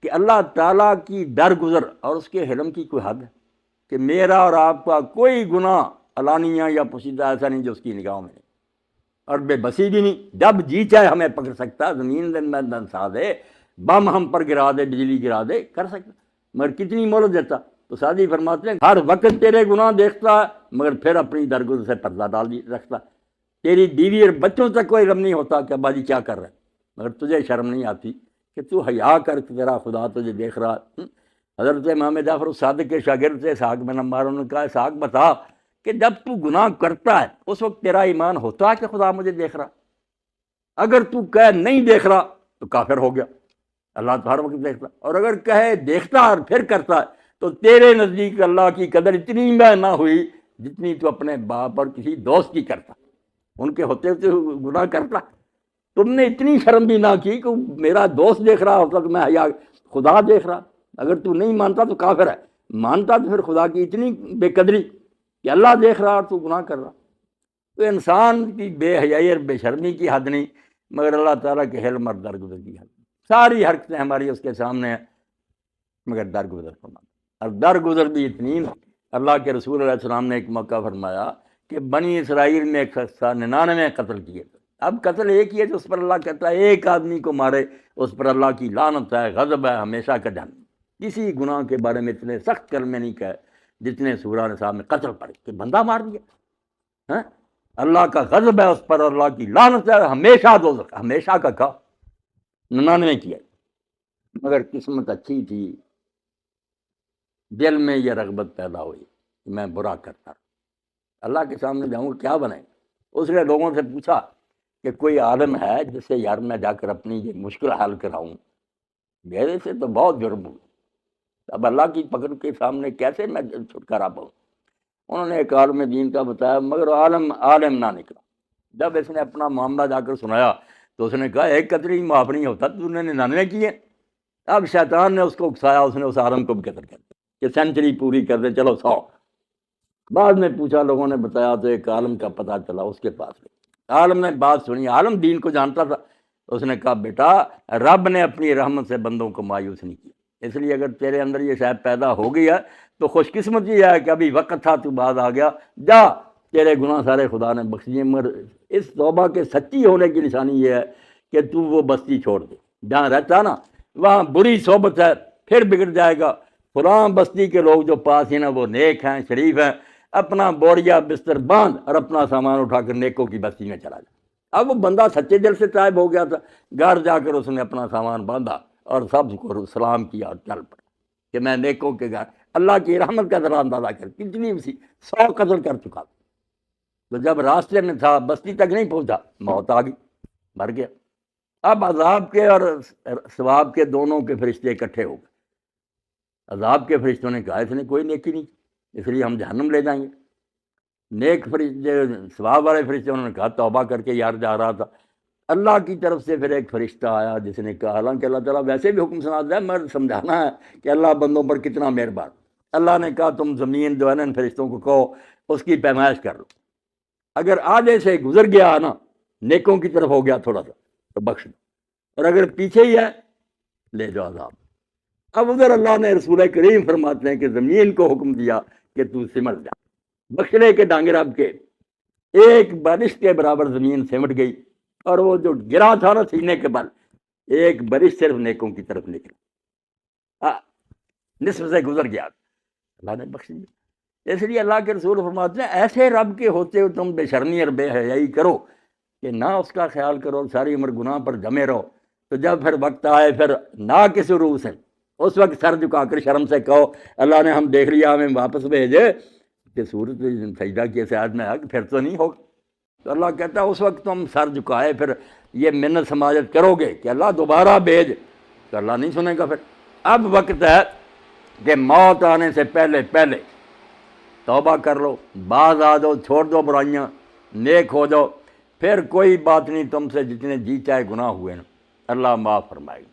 کہ اللہ تعالیٰ کی درگزر اور اس کے حلم کی کوئی حد ہے کہ میرا اور آپ کا کوئی گناہ علانیہ یا پوشیدہ ایسا نہیں جو اس کی نگاہوں میں نہیں، اور بے بسی بھی نہیں، جب جی چاہے ہمیں پکڑ سکتا، زمین میں دنسا دے، بم ہم پر گرا دے، بجلی گرا دے، کر سکتا، مگر کتنی مہلت دیتا؟ تو سعدی فرماتے ہیں ہر وقت تیرے گناہ دیکھتا مگر پھر اپنی درگزر سے پردہ ڈال رکھتا، تیری بیوی اور بچوں تک کوئی علم نہیں ہوتا کہ ابا جی کیا کر رہے ہیں، مگر تجھے شرم نہیں آتی کہ تو حیا کر کہ تیرا خدا تجھے دیکھ رہا۔ حضرت امام جعفر الصادق کے شاگرد سے اسحاق بن عمار نے کہا اسحاق بتا کہ جب تو گناہ کرتا ہے اس وقت تیرا ایمان ہوتا ہے کہ خدا مجھے دیکھ رہا؟ اگر تو کہے نہیں دیکھ رہا تو کافر ہو گیا، اللہ تو ہر وقت دیکھتا، اور اگر کہے دیکھتا اور پھر کرتا ہے تو تیرے نزدیک اللہ کی قدر اتنی میں نہ ہوئی جتنی تو اپنے باپ اور کسی دوست کی کرتا، ان کے ہوتے ہوتے گناہ کرتا۔ تم نے اتنی شرم بھی نہ کی کہ میرا دوست دیکھ رہا ہوتا تو میں یا خدا دیکھ رہا۔ اگر تو نہیں مانتا تو کافر ہے، مانتا تو پھر خدا کی اتنی بے قدری کہ اللہ دیکھ رہا اور تو گناہ کر رہا۔ تو انسان کی بے حیائی اور بے شرمی کی حد نہیں، مگر اللہ تعالیٰ کے حلم اور درگزر کی حد، ساری حرکتیں ہماری اس کے سامنے ہیں مگر درگزر فرماتا، اور درگزر بھی اتنی۔ اللہ کے رسول علیہ السلام نے ایک موقع فرمایا کہ بنی اسرائیل میں ایک شخص 99 قتل کیے تھے، اب قتل ایک ہی ہے جس پر اللہ کہتا ہے ایک آدمی کو مارے اس پر اللہ کی لعنت ہے، غضب ہے، ہمیشہ کا جہنم۔ کسی گناہ کے بارے میں اتنے سخت کلمے نہیں کہے جتنے سورہ نساء میں قتل پڑے کہ بندہ مار دیا، اللہ کا غضب ہے اس پر، اللہ کی لعنت ہے، ہمیشہ دوزخ، ہمیشہ کا کہا 99 کیا، مگر قسمت اچھی تھی، دل میں یہ رغبت پیدا ہوئی کہ میں برا کرتا اللہ کے سامنے جاؤں گا کیا بنائیں۔ اس نے لوگوں سے پوچھا کہ کوئی عالم ہے جس سے یار میں جا کر اپنی یہ مشکل حل کراؤں، میرے سے تو بہت جرم ہو، اب اللہ کی پکڑ کے سامنے کیسے میں چھٹکارا پاؤں۔ انہوں نے ایک عالم دین کا بتایا مگر عالم نہ نکلا۔ جب اس نے اپنا معاملہ جا کر سنایا تو اس نے کہا ایک قتل ہی معاف نہیں ہوتا، تو نے 99 کیے۔ اب شیطان نے اس کو اکسایا، اس نے اس عالم کو بھی قتل کر دیا کہ سینچری پوری کر دے، چلو 100۔ بعد میں پوچھا، لوگوں نے بتایا تو ایک عالم کا پتہ چلا، اس کے پاس گئے، عالم نے بات سنی، عالم دین کو جانتا تھا، اس نے کہا بیٹا رب نے اپنی رحمت سے بندوں کو مایوس نہیں کیا، اس لیے اگر تیرے اندر یہ شاید پیدا ہو گئی ہے تو خوش قسمتی ہے کہ ابھی وقت تھا تو بعد آ گیا، جا تیرے گناہ سارے خدا نے بخش دیے۔ مگر اس توبہ کے سچی ہونے کی نشانی یہ ہے کہ تو وہ بستی چھوڑ دے جہاں رہتا نا، وہاں بری صحبت ہے، پھر بگڑ جائے گا۔ فلاں بستی کے لوگ جو پاس ہیں نا وہ نیک ہیں، شریف ہیں، اپنا بوریا بستر باندھ اور اپنا سامان اٹھا کر نیکوں کی بستی میں چلا جائے۔ اب وہ بندہ سچے دل سے تائب ہو گیا تھا، گھر جا کر اس نے اپنا سامان باندھا اور سب کو سلام کیا اور چل پڑا کہ میں نیکوں کے گھر، اللہ کی رحمت کا ذرا اندازہ کر کتنی سی 100 قتل کر چکا تھا۔ تو جب راستے میں تھا بستی تک نہیں پہنچا، موت آ گئی، مر گیا۔ اب عذاب کے اور ثواب کے دونوں کے فرشتے اکٹھے ہو گئے۔ عذاب کے فرشتوں نے کہا اس نے کوئی نیکی نہیں اس لیے ہم جہنم لے جائیں گے۔ نیک فرشتے ثواب والے فرشتے انہوں نے کہا توبہ کر کے یار جا رہا تھا۔ اللہ کی طرف سے پھر ایک فرشتہ آیا جس نے کہا، حالانکہ اللہ تعالیٰ ویسے بھی حکم سناتا ہے مگر سمجھانا ہے کہ اللہ بندوں پر کتنا مہربان۔ اللہ نے کہا تم زمین جو ہے نا ان فرشتوں کو کہو اس کی پیمائش کر لو، اگر آگے سے گزر گیا نا نیکوں کی طرف ہو گیا تھوڑا سا تو بخش دو، اور اگر پیچھے ہی ہے لے جاؤ عذاب۔ اب ادھر اللہ نے رسول کریم فرماتے ہیں کہ زمین کو حکم دیا کہ تو سمٹ جا، بخشنے کے ڈانگر اب کے ایک بارش کے برابر زمین سمٹ گئی، اور وہ جو گرا تھا نا سینے کے بل ایک بارش صرف نیکوں کی طرف نکلا، نصف سے گزر گیا، اللہ نے بخش دیا۔ اس لیے اللہ کے رسول فرماتے ہیں ایسے رب کے ہوتے ہو تم بے شرمی اور بے حیائی کرو کہ نہ اس کا خیال کرو، ساری عمر گناہ پر جمے رہو، تو جب پھر وقت آئے پھر نہ کس روح سے اس وقت سر جھکا کر شرم سے کہو اللہ نے ہم دیکھ لیا ہمیں واپس بھیجے کہ صورت سجدہ کی سیاد میں ہے کہ پھر تو نہیں ہوگا۔ تو اللہ کہتا ہے اس وقت تم سر جھکائے پھر یہ منت سماجت کرو گے کہ اللہ دوبارہ بھیج، تو اللہ نہیں سنے گا۔ پھر اب وقت ہے کہ موت آنے سے پہلے پہلے توبہ کر لو، باز آ جاؤ، چھوڑ دو برائیاں، نیک ہو جاؤ، پھر کوئی بات نہیں تم سے جتنے جی چاہے گناہ ہوئے نا اللہ معاف فرمائے گا۔